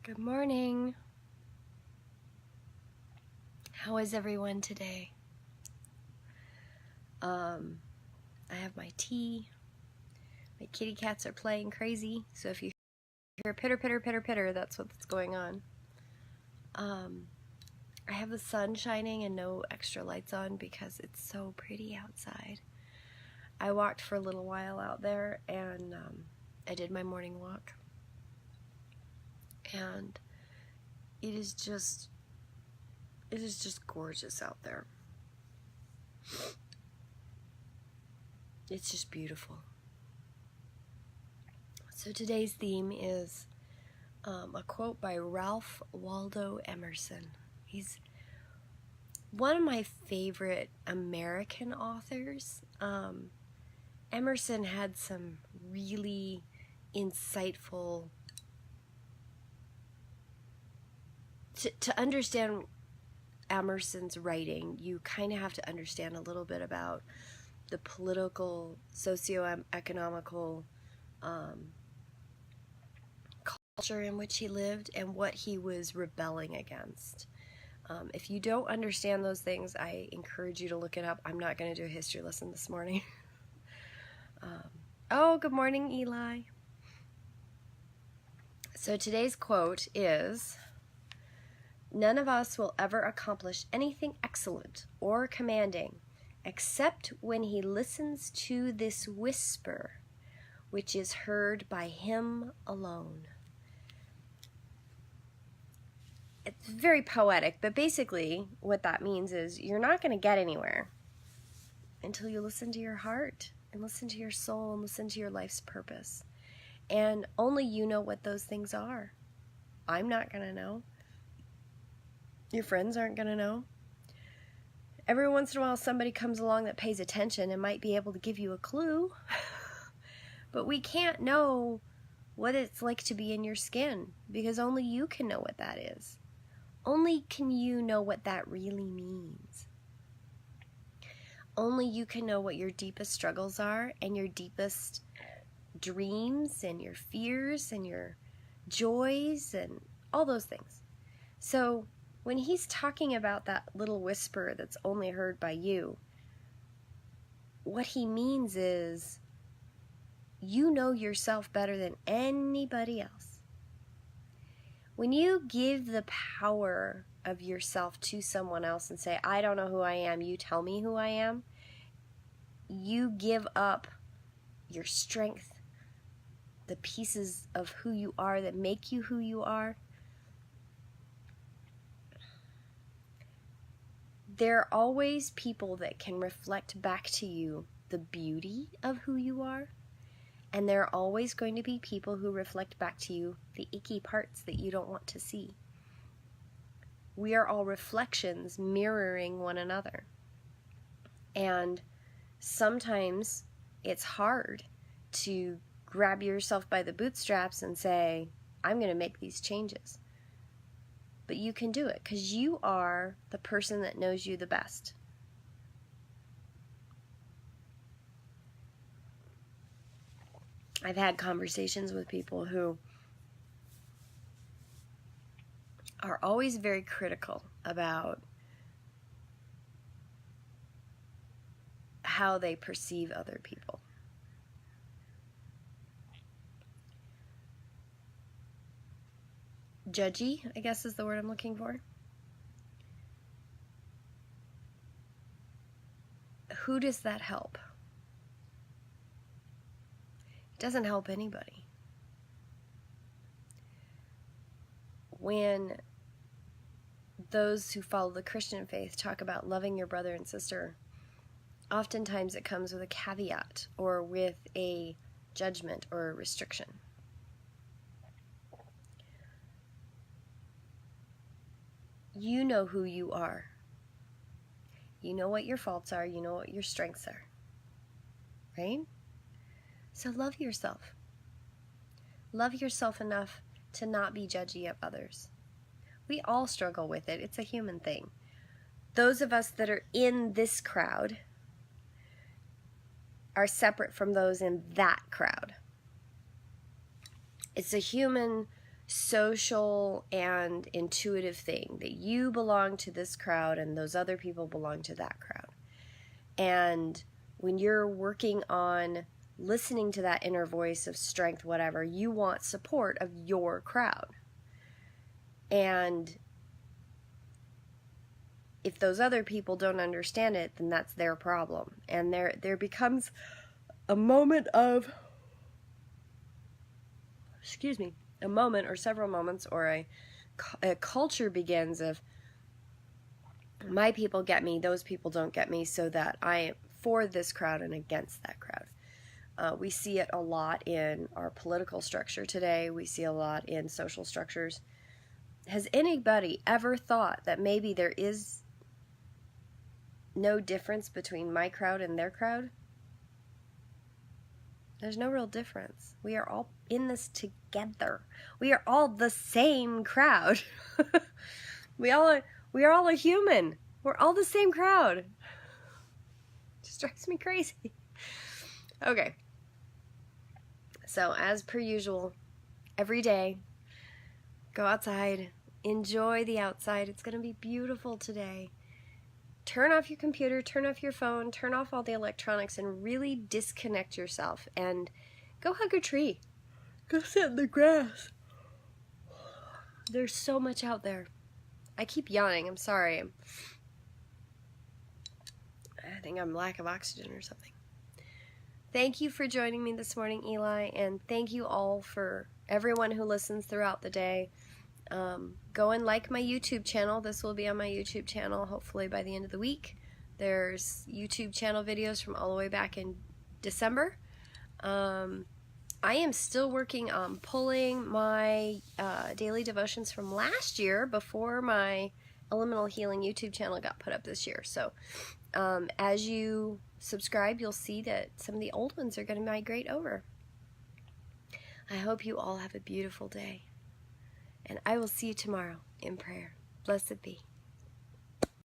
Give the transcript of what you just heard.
Good morning. How is everyone today? I have my tea. My kitty cats are playing crazy, so if you hear pitter, pitter, pitter, pitter, that's what's going on. I have the sun shining and no extra lights on because it's so pretty outside. I walked for a little while out there and I did my morning walk. And it is just gorgeous out there. It's just beautiful. So today's theme is a quote by Ralph Waldo Emerson. He's one of my favorite American authors. Emerson had some really insightful... To understand Emerson's writing, you kind of have to understand a little bit about the political, socio-economical culture in which he lived and what he was rebelling against. If you don't understand those things, I encourage you to look it up. I'm not going to do a history lesson this morning. Oh, good morning, Eli. So today's quote is, "None of us will ever accomplish anything excellent or commanding except when he listens to this whisper, which is heard by him alone." It's very poetic, but basically what that means is you're not going to get anywhere until you listen to your heart and listen to your soul and listen to your life's purpose. And only you know what those things are. I'm not going to know. Your friends aren't going to know. Every once in a while somebody comes along that pays attention and might be able to give you a clue. But we can't know what it's like to be in your skin because only you can know what that is. Only can you know what that really means. Only you can know what your deepest struggles are and your deepest dreams and your fears and your joys and all those things. So when he's talking about that little whisper that's only heard by you, what he means is you know yourself better than anybody else. When you give the power of yourself to someone else and say, "I don't know who I am, you tell me who I am," you give up your strength, the pieces of who you are that make you who you are. There are always people that can reflect back to you the beauty of who you are, and there are always going to be people who reflect back to you the icky parts that you don't want to see. We are all reflections mirroring one another. And sometimes it's hard to grab yourself by the bootstraps and say, "I'm going to make these changes." But you can do it because you are the person that knows you the best. I've had conversations with people who are always very critical about how they perceive other people. Judgy, I guess is the word I'm looking for. Who does that help? It doesn't help anybody. When those who follow the Christian faith talk about loving your brother and sister, oftentimes it comes with a caveat or with a judgment or a restriction. You know who you are. You know what your faults are. You know what your strengths are. Right? So love yourself. Love yourself enough to not be judgy of others. We all struggle with it. It's a human thing. Those of us that are in this crowd are separate from those in that crowd. It's a human social and intuitive thing, that you belong to this crowd and those other people belong to that crowd. And when you're working on listening to that inner voice of strength, whatever, you want support of your crowd. And if those other people don't understand it, then that's their problem. And there becomes a moment of, a moment or several moments, or a culture begins of, my people get me, those people don't get me, so that I am for this crowd and against that crowd. We see it a lot in our political structure today. We see a lot in social structures. Has anybody ever thought that maybe there is no difference between my crowd and their crowd? There's no real difference. We are all in this together. We are all the same crowd. We are all a human. We're all the same crowd. It just drives me crazy. Okay. So, as per usual, every day, go outside, enjoy the outside. It's going to be beautiful today. Turn off your computer, turn off your phone, turn off all the electronics, and really disconnect yourself. And go hug a tree. Go sit in the grass. There's so much out there. I keep yawning. I'm sorry. I think I'm lack of oxygen or something. Thank you for joining me this morning, Eli, and thank you all for everyone who listens throughout the day. Go and like my YouTube channel. This will be on my YouTube channel hopefully by the end of the week. There's YouTube channel videos from all the way back in December. I am still working on pulling my daily devotions from last year before my Elemental Healing YouTube channel got put up this year. So as you subscribe, you'll see that some of the old ones are going to migrate over. I hope you all have a beautiful day. And I will see you tomorrow in prayer. Blessed be.